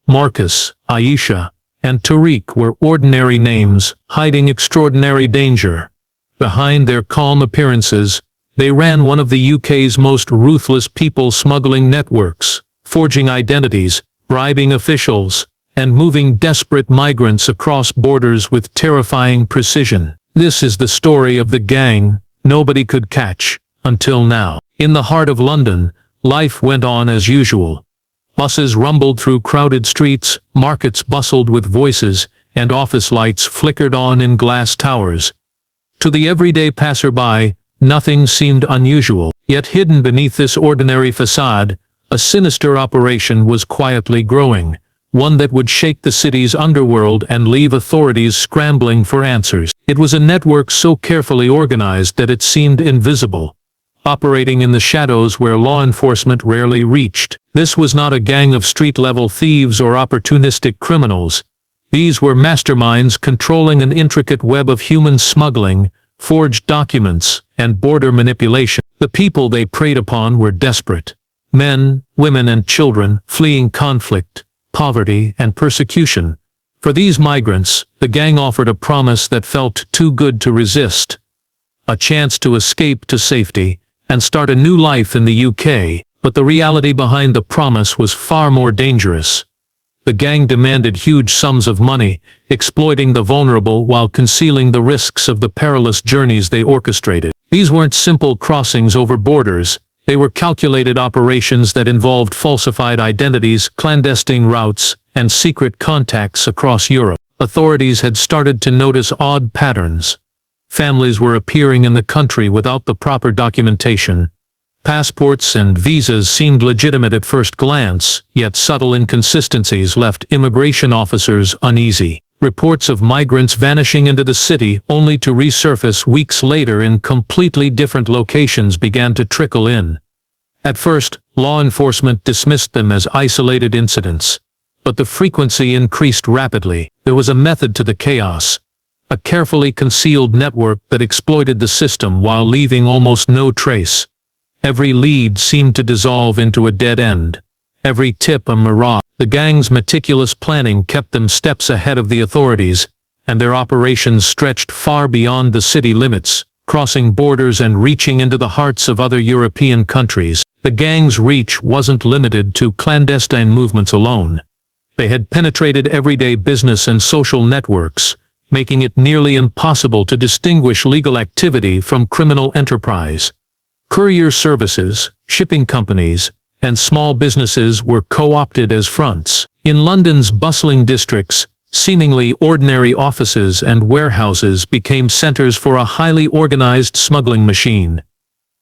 Marcus, Aisha, and Tariq were ordinary names, hiding extraordinary danger. Behind their calm appearances, they ran one of the UK's most ruthless people smuggling networks, forging identities, bribing officials, and moving desperate migrants across borders with terrifying precision. This is the story of the gang nobody could catch, until now. In the heart of London, life went on as usual. Buses rumbled through crowded streets, markets bustled with voices, and office lights flickered on in glass towers. To the everyday passerby, nothing seemed unusual. Yet hidden beneath this ordinary facade, a sinister operation was quietly growing, one that would shake the city's underworld and leave authorities scrambling for answers. It was a network so carefully organized that it seemed invisible, operating in the shadows where law enforcement rarely reached. This was not a gang of street-level thieves or opportunistic criminals. These were masterminds controlling an intricate web of human smuggling, forged documents, and border manipulation. The people they preyed upon were desperate. Men, women, and children fleeing conflict, poverty, and persecution. For these migrants, the gang offered a promise that felt too good to resist. A chance to escape to safety and start a new life in the UK, but the reality behind the promise was far more dangerous. The gang demanded huge sums of money, exploiting the vulnerable while concealing the risks of the perilous journeys they orchestrated. These weren't simple crossings over borders. They were calculated operations that involved falsified identities, clandestine routes, and secret contacts across Europe. Authorities had started to notice odd patterns. Families were appearing in the country without the proper documentation. Passports and visas seemed legitimate at first glance, yet subtle inconsistencies left immigration officers uneasy. Reports of migrants vanishing into the city only to resurface weeks later in completely different locations began to trickle in. At first, law enforcement dismissed them as isolated incidents. But the frequency increased rapidly. There was a method to the chaos. A carefully concealed network that exploited the system while leaving almost no trace. Every lead seemed to dissolve into a dead end. Every tip a mirage. The gang's meticulous planning kept them steps ahead of the authorities, and their operations stretched far beyond the city limits, crossing borders and reaching into the hearts of other European countries. The gang's reach wasn't limited to clandestine movements alone. They had penetrated everyday business and social networks, making it nearly impossible to distinguish legal activity from criminal enterprise. Courier services, shipping companies, and small businesses were co-opted as fronts. In London's bustling districts, seemingly ordinary offices and warehouses became centers for a highly organized smuggling machine.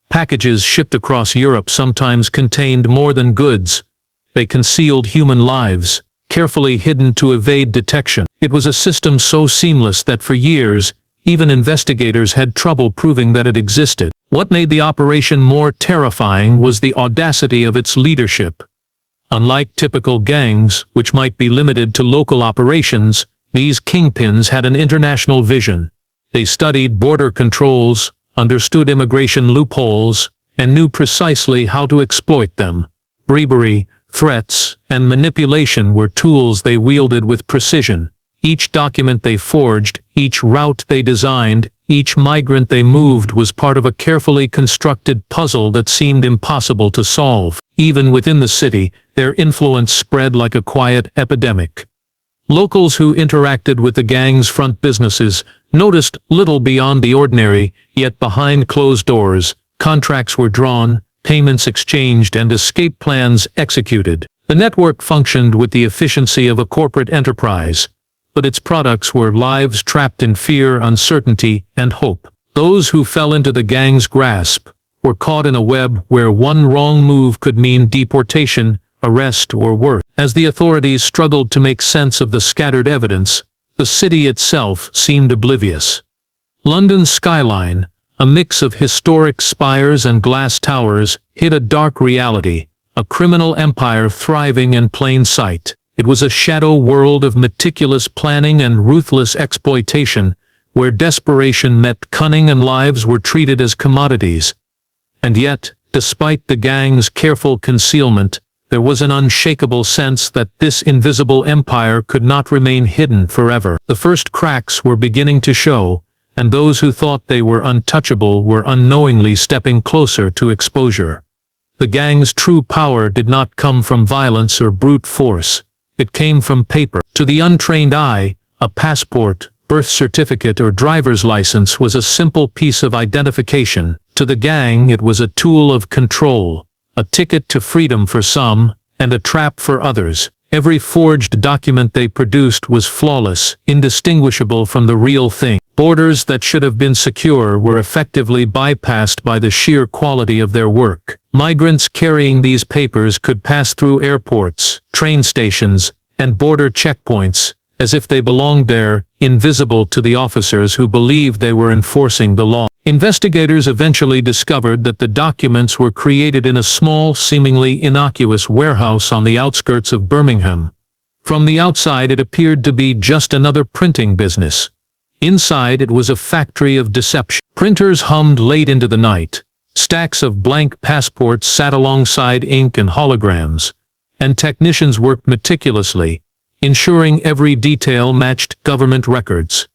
Packages shipped across Europe sometimes contained more than goods. They concealed human lives, carefully hidden to evade detection. It was a system so seamless that for years, even investigators had trouble proving that it existed. What made the operation more terrifying was the audacity of its leadership. Unlike typical gangs, which might be limited to local operations, these kingpins had an international vision. They studied border controls, understood immigration loopholes, and knew precisely how to exploit them. Bribery, threats, and manipulation were tools they wielded with precision. Each document they forged, each route they designed, each migrant they moved was part of a carefully constructed puzzle that seemed impossible to solve. Even within the city, their influence spread like a quiet epidemic. Locals who interacted with the gang's front businesses noticed little beyond the ordinary, yet behind closed doors, contracts were drawn, payments exchanged, and escape plans executed. The network functioned with the efficiency of a corporate enterprise, but its products were lives trapped in fear, uncertainty, and hope. Those who fell into the gang's grasp were caught in a web where one wrong move could mean deportation, arrest, or worse. As the authorities struggled to make sense of the scattered evidence, the city itself seemed oblivious. London's skyline, a mix of historic spires and glass towers, hid a dark reality, a criminal empire thriving in plain sight. It was a shadow world of meticulous planning and ruthless exploitation, where desperation met cunning and lives were treated as commodities. And yet, despite the gang's careful concealment, there was an unshakable sense that this invisible empire could not remain hidden forever. The first cracks were beginning to show, and those who thought they were untouchable were unknowingly stepping closer to exposure. The gang's true power did not come from violence or brute force. It came from paper. To the untrained eye, a passport, birth certificate or driver's license was a simple piece of identification. To the gang it was a tool of control, a ticket to freedom for some, and a trap for others. Every forged document they produced was flawless, indistinguishable from the real thing. Borders that should have been secure were effectively bypassed by the sheer quality of their work. Migrants carrying these papers could pass through airports, train stations, and border checkpoints, as if they belonged there, invisible to the officers who believed they were enforcing the law. Investigators eventually discovered that the documents were created in a small, seemingly innocuous warehouse on the outskirts of Birmingham. From the outside it appeared to be just another printing business. Inside it was a factory of deception. Printers hummed late into the night. Stacks of blank passports sat alongside ink and holograms, and technicians worked meticulously, ensuring every detail matched government records.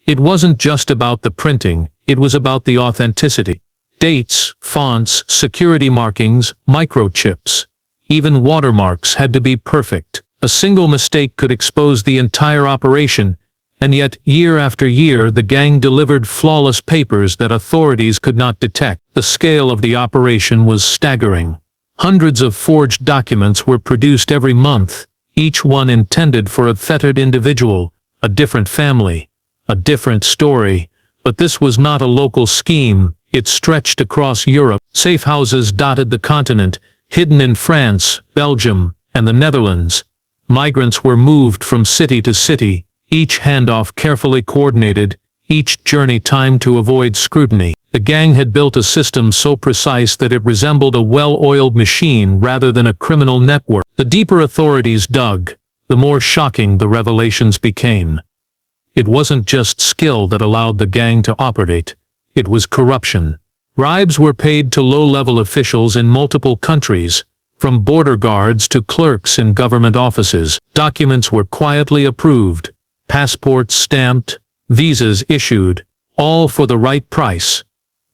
It wasn't just about the printing, it was about the authenticity. Dates, fonts, security markings, microchips, even watermarks had to be perfect. A single mistake could expose the entire operation, and yet year after year the gang delivered flawless papers that authorities could not detect. The scale of the operation was staggering. Hundreds of forged documents were produced every month, each one intended for a fettered individual, a different family, a different story. But this was not a local scheme, it stretched across Europe. Safe houses dotted the continent, hidden in France, Belgium, and the Netherlands. Migrants were moved from city to city, each handoff carefully coordinated, each journey timed to avoid scrutiny. The gang had built a system so precise that it resembled a well-oiled machine rather than a criminal network. The deeper authorities dug, the more shocking the revelations became. It wasn't just skill that allowed the gang to operate, it was corruption. Bribes were paid to low-level officials in multiple countries, from border guards to clerks in government offices. Documents were quietly approved, passports stamped, visas issued, all for the right price.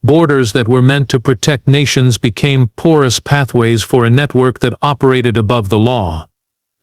Borders that were meant to protect nations became porous pathways for a network that operated above the law.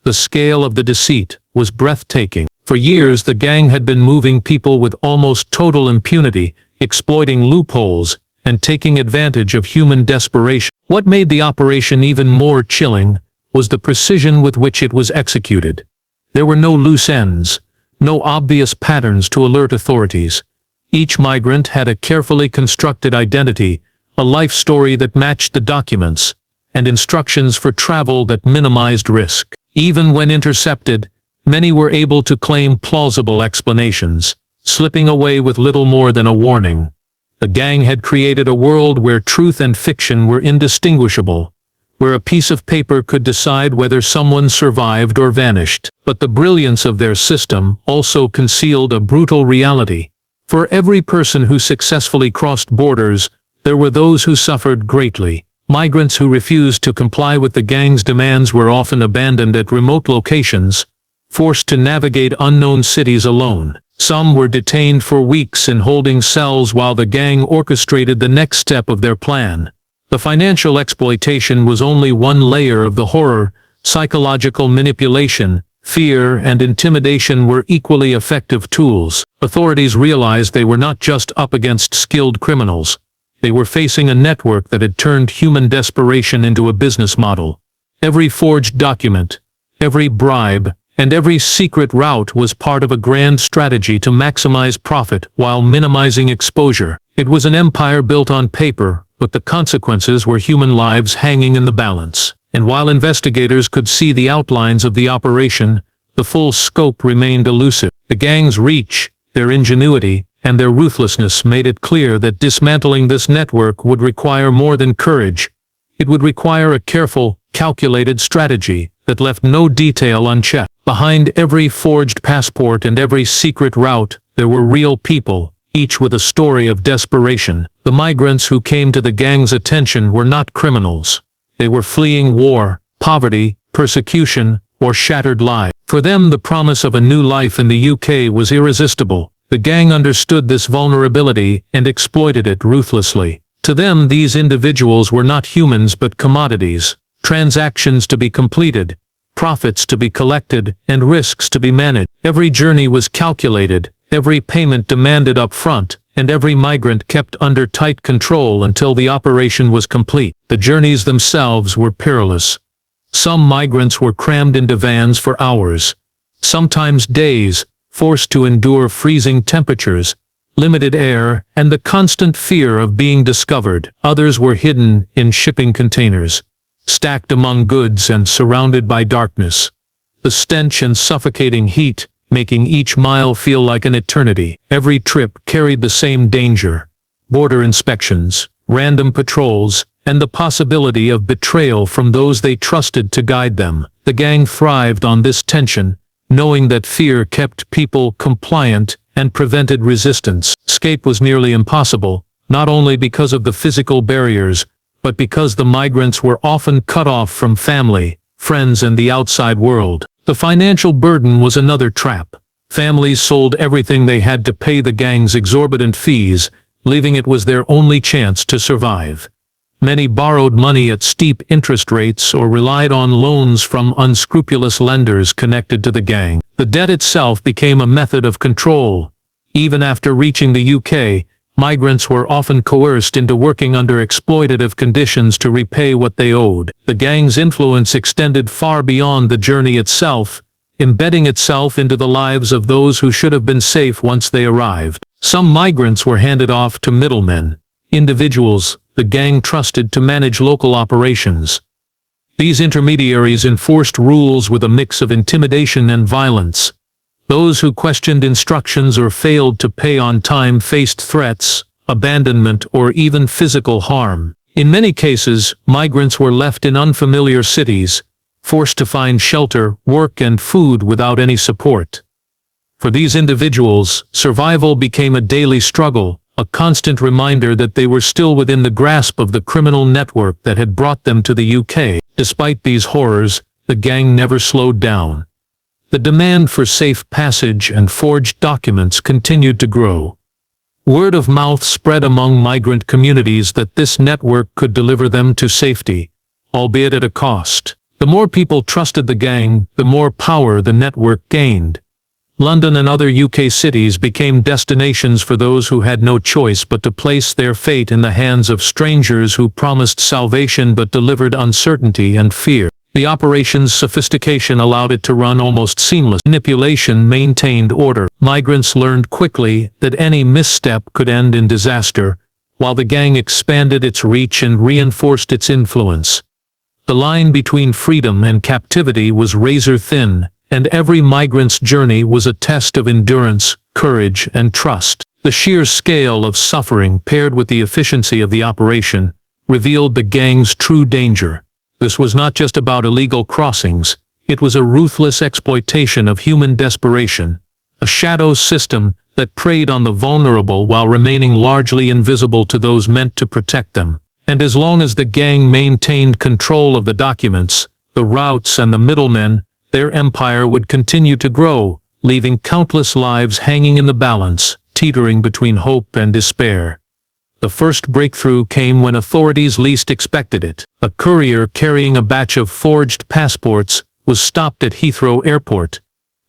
The scale of the deceit was breathtaking. For years the gang had been moving people with almost total impunity, exploiting loopholes, and taking advantage of human desperation. What made the operation even more chilling was the precision with which it was executed. There were no loose ends, no obvious patterns to alert authorities. Each migrant had a carefully constructed identity, a life story that matched the documents, and instructions for travel that minimized risk. Even when intercepted, many were able to claim plausible explanations, slipping away with little more than a warning. The gang had created a world where truth and fiction were indistinguishable, where a piece of paper could decide whether someone survived or vanished. But the brilliance of their system also concealed a brutal reality. For every person who successfully crossed borders, there were those who suffered greatly. Migrants who refused to comply with the gang's demands were often abandoned at remote locations, forced to navigate unknown cities alone. Some were detained for weeks in holding cells while the gang orchestrated the next step of their plan. The financial exploitation was only one layer of the horror. Psychological manipulation, fear, and intimidation were equally effective tools. Authorities realized they were not just up against skilled criminals. They were facing a network that had turned human desperation into a business model. Every forged document, every bribe, and every secret route was part of a grand strategy to maximize profit while minimizing exposure. It was an empire built on paper, but the consequences were human lives hanging in the balance. And while investigators could see the outlines of the operation, the full scope remained elusive. The gang's reach, their ingenuity, and their ruthlessness made it clear that dismantling this network would require more than courage. It would require a careful, calculated strategy that left no detail unchecked. Behind every forged passport and every secret route, there were real people, each with a story of desperation. The migrants who came to the gang's attention were not criminals. They were fleeing war, poverty, persecution, or shattered lives. For them, the promise of a new life in the UK was irresistible. The gang understood this vulnerability and exploited it ruthlessly. To them, these individuals were not humans but commodities, transactions to be completed, profits to be collected, and risks to be managed. Every journey was calculated, every payment demanded up front, and every migrant kept under tight control until the operation was complete. The journeys themselves were perilous. Some migrants were crammed into vans for hours, sometimes days, forced to endure freezing temperatures, limited air, and the constant fear of being discovered. Others were hidden in shipping containers, stacked among goods and surrounded by darkness. The stench and suffocating heat, making each mile feel like an eternity. Every trip carried the same danger: border inspections, random patrols, and the possibility of betrayal from those they trusted to guide them. The gang thrived on this tension, knowing that fear kept people compliant and prevented resistance. Escape was nearly impossible, not only because of the physical barriers, but because the migrants were often cut off from family, friends, and the outside world. The financial burden was another trap. Families sold everything they had to pay the gang's exorbitant fees, leaving it was their only chance to survive. Many borrowed money at steep interest rates or relied on loans from unscrupulous lenders connected to the gang. The debt itself became a method of control. Even after reaching the UK, migrants were often coerced into working under exploitative conditions to repay what they owed. The gang's influence extended far beyond the journey itself, embedding itself into the lives of those who should have been safe once they arrived. Some migrants were handed off to middlemen, individuals the gang trusted to manage local operations. These intermediaries enforced rules with a mix of intimidation and violence. Those who questioned instructions or failed to pay on time faced threats, abandonment, or even physical harm. In many cases, migrants were left in unfamiliar cities, forced to find shelter, work, and food without any support. For these individuals, survival became a daily struggle, a constant reminder that they were still within the grasp of the criminal network that had brought them to the UK. Despite these horrors, the gang never slowed down. The demand for safe passage and forged documents continued to grow. Word of mouth spread among migrant communities that this network could deliver them to safety, albeit at a cost. The more people trusted the gang, the more power the network gained. London and other UK cities became destinations for those who had no choice but to place their fate in the hands of strangers who promised salvation but delivered uncertainty and fear. The operation's sophistication allowed it to run almost seamless. Manipulation maintained order. Migrants learned quickly that any misstep could end in disaster, while the gang expanded its reach and reinforced its influence. The line between freedom and captivity was razor thin, and every migrant's journey was a test of endurance, courage, and trust. The sheer scale of suffering paired with the efficiency of the operation revealed the gang's true danger. This was not just about illegal crossings, it was a ruthless exploitation of human desperation, a shadow system that preyed on the vulnerable while remaining largely invisible to those meant to protect them. And as long as the gang maintained control of the documents, the routes, and the middlemen, their empire would continue to grow, leaving countless lives hanging in the balance, teetering between hope and despair. The first breakthrough came when authorities least expected it. A courier carrying a batch of forged passports was stopped at Heathrow Airport.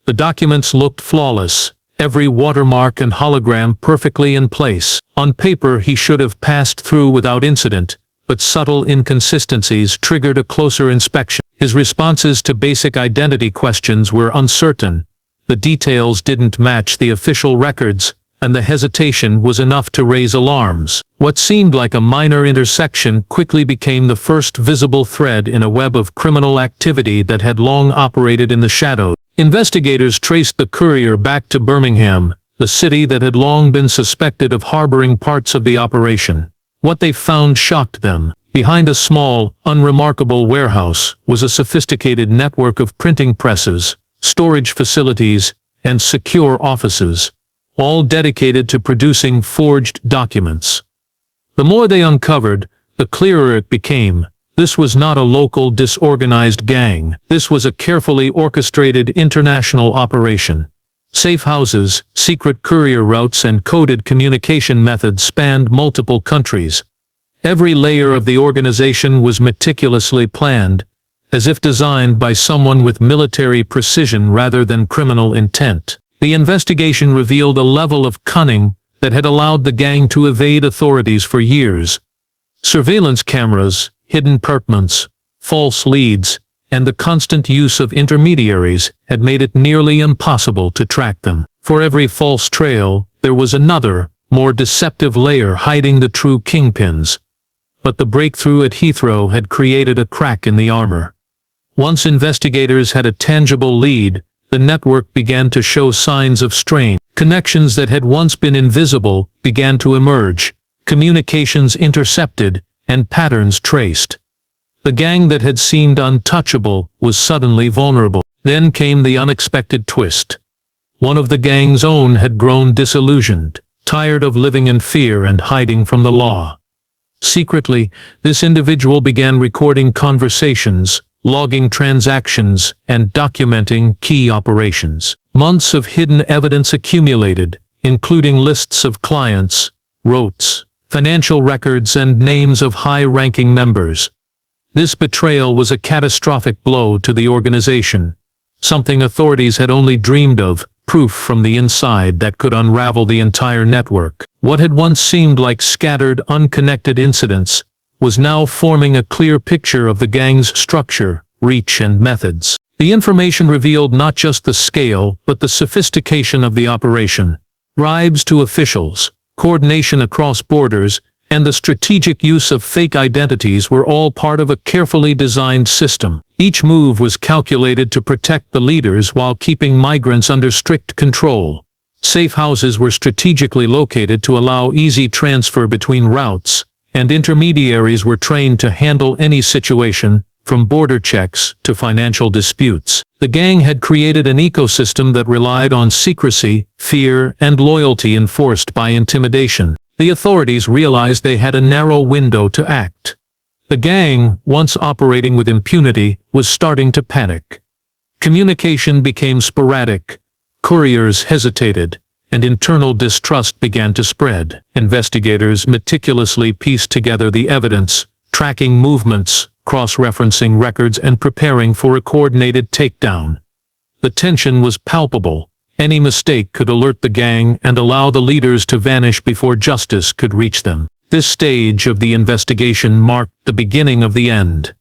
The documents looked flawless, every watermark and hologram perfectly in place. On paper, he should have passed through without incident, but subtle inconsistencies triggered a closer inspection. His responses to basic identity questions were uncertain. The details didn't match the official records, and the hesitation was enough to raise alarms. What seemed like a minor intersection quickly became the first visible thread in a web of criminal activity that had long operated in the shadows. Investigators traced the courier back to Birmingham, the city that had long been suspected of harboring parts of the operation. What they found shocked them. Behind a small, unremarkable warehouse was a sophisticated network of printing presses, storage facilities, and secure offices, all dedicated to producing forged documents. The more they uncovered, the clearer it became. This was not a local disorganized gang. This was a carefully orchestrated international operation. Safe houses, secret courier routes and coded communication methods spanned multiple countries. Every layer of the organization was meticulously planned, as if designed by someone with military precision rather than criminal intent. The investigation revealed a level of cunning that had allowed the gang to evade authorities for years. Surveillance cameras, hidden apartments, false leads, and the constant use of intermediaries had made it nearly impossible to track them. For every false trail, there was another, more deceptive layer hiding the true kingpins. But the breakthrough at Heathrow had created a crack in the armor. Once investigators had a tangible lead, the network began to show signs of strain. Connections that had once been invisible began to emerge, communications intercepted, and patterns traced. The gang that had seemed untouchable was suddenly vulnerable. Then came the unexpected twist. One of the gang's own had grown disillusioned, tired of living in fear and hiding from the law. Secretly, this individual began recording conversations, logging transactions, and documenting key operations. Months of hidden evidence accumulated, including lists of clients, routes, financial records and names of high-ranking members. This betrayal was a catastrophic blow to the organization, something authorities had only dreamed of, proof from the inside that could unravel the entire network. What had once seemed like scattered, unconnected incidents was now forming a clear picture of the gang's structure, reach and methods. The information revealed not just the scale, but the sophistication of the operation. Bribes to officials, coordination across borders, and the strategic use of fake identities were all part of a carefully designed system. Each move was calculated to protect the leaders while keeping migrants under strict control. Safe houses were strategically located to allow easy transfer between routes, and intermediaries were trained to handle any situation, from border checks to financial disputes. The gang had created an ecosystem that relied on secrecy, fear, and loyalty enforced by intimidation. The authorities realized they had a narrow window to act. The gang, once operating with impunity, was starting to panic. Communication became sporadic, couriers hesitated, and internal distrust began to spread. Investigators meticulously pieced together the evidence, tracking movements, cross-referencing records and preparing for a coordinated takedown. The tension was palpable. Any mistake could alert the gang and allow the leaders to vanish before justice could reach them. This stage of the investigation marked the beginning of the end.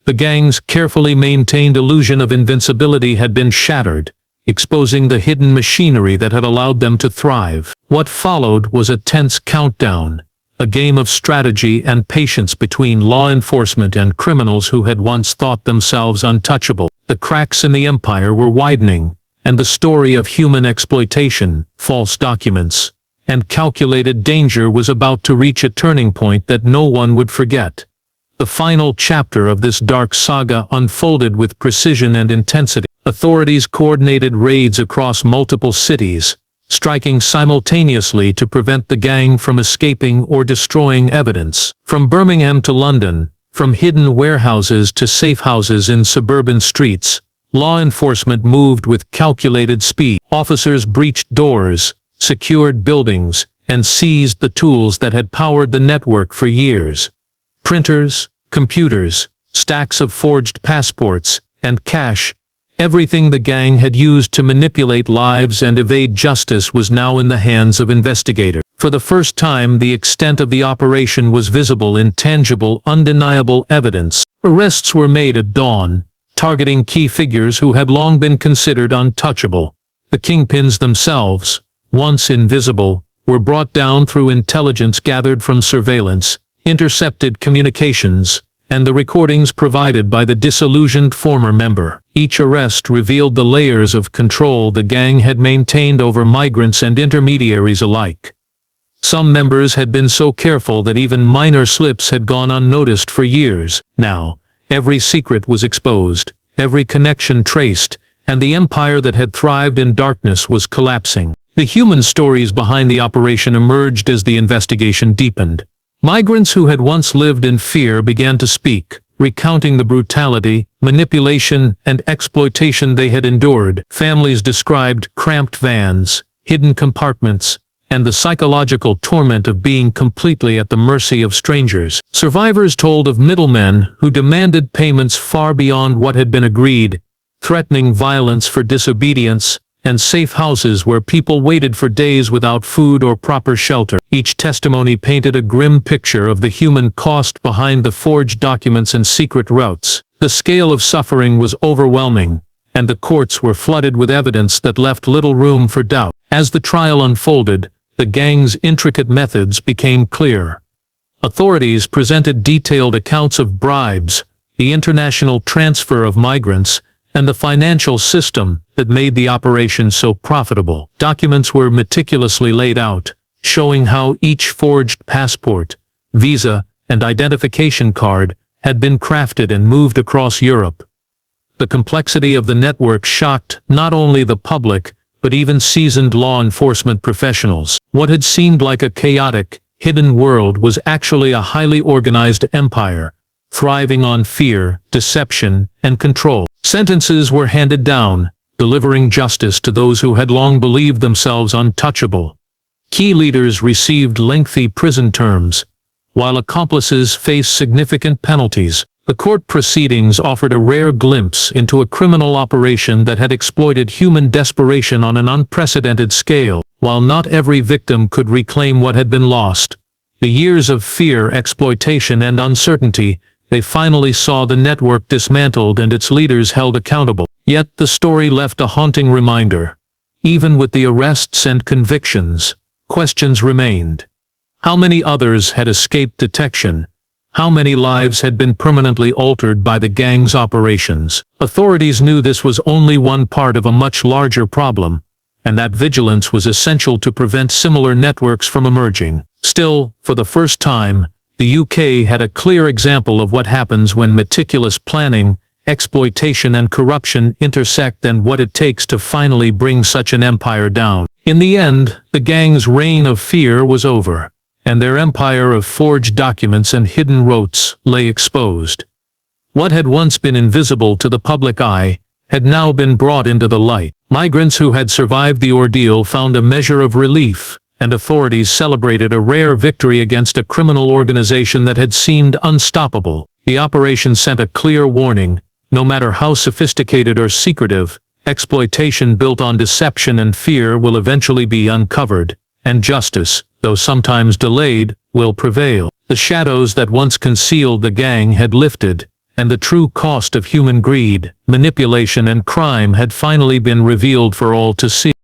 The gang's carefully maintained illusion of invincibility had been shattered, exposing the hidden machinery that had allowed them to thrive. What followed was a tense countdown, a game of strategy and patience between law enforcement and criminals who had once thought themselves untouchable. The cracks in the empire were widening, and the story of human exploitation, false documents, and calculated danger was about to reach a turning point that no one would forget. The final chapter of this dark saga unfolded with precision and intensity. Authorities coordinated raids across multiple cities, striking simultaneously to prevent the gang from escaping or destroying evidence. From Birmingham to London, from hidden warehouses to safe houses in suburban streets, law enforcement moved with calculated speed. Officers breached doors, secured buildings, and seized the tools that had powered the network for years. Printers, computers, stacks of forged passports, and cash. Everything the gang had used to manipulate lives and evade justice was now in the hands of investigators. For the first time, the extent of the operation was visible in tangible, undeniable evidence. Arrests were made at dawn, targeting key figures who had long been considered untouchable. The kingpins themselves, once invisible, were brought down through intelligence gathered from surveillance, intercepted communications, and the recordings provided by the disillusioned former member. Each arrest revealed the layers of control the gang had maintained over migrants and intermediaries alike. Some members had been so careful that even minor slips had gone unnoticed for years. Now, every secret was exposed, every connection traced, and the empire that had thrived in darkness was collapsing. The human stories behind the operation emerged as the investigation deepened. Migrants who had once lived in fear began to speak, recounting the brutality, manipulation, and exploitation they had endured. Families described cramped vans, hidden compartments, and the psychological torment of being completely at the mercy of strangers. Survivors told of middlemen who demanded payments far beyond what had been agreed, threatening violence for disobedience, and safe houses where people waited for days without food or proper shelter. Each testimony painted a grim picture of the human cost behind the forged documents and secret routes. The scale of suffering was overwhelming, and the courts were flooded with evidence that left little room for doubt. As the trial unfolded, the gang's intricate methods became clear. Authorities presented detailed accounts of bribes, the international transfer of migrants, and the financial system that made the operation so profitable. Documents were meticulously laid out, showing how each forged passport, visa, and identification card had been crafted and moved across Europe. The complexity of the network shocked not only the public, but even seasoned law enforcement professionals. What had seemed like a chaotic, hidden world was actually a highly organized empire, thriving on fear, deception, and control. Sentences were handed down, delivering justice to those who had long believed themselves untouchable. Key leaders received lengthy prison terms, while accomplices faced significant penalties. The court proceedings offered a rare glimpse into a criminal operation that had exploited human desperation on an unprecedented scale. While not every victim could reclaim what had been lost, the years of fear, exploitation, and uncertainty, they finally saw the network dismantled and its leaders held accountable. Yet the story left a haunting reminder. Even with the arrests and convictions, questions remained. How many others had escaped detection? How many lives had been permanently altered by the gang's operations? Authorities knew this was only one part of a much larger problem, and that vigilance was essential to prevent similar networks from emerging. Still, for the first time, the UK had a clear example of what happens when meticulous planning, exploitation, and corruption intersect, and what it takes to finally bring such an empire down. In the end, the gang's reign of fear was over, and their empire of forged documents and hidden routes lay exposed. What had once been invisible to the public eye had now been brought into the light. Migrants who had survived the ordeal found a measure of relief, and authorities celebrated a rare victory against a criminal organization that had seemed unstoppable. The operation sent a clear warning: no matter how sophisticated or secretive, exploitation built on deception and fear will eventually be uncovered, and justice, though sometimes delayed, will prevail. The shadows that once concealed the gang had lifted, and the true cost of human greed, manipulation, and crime had finally been revealed for all to see.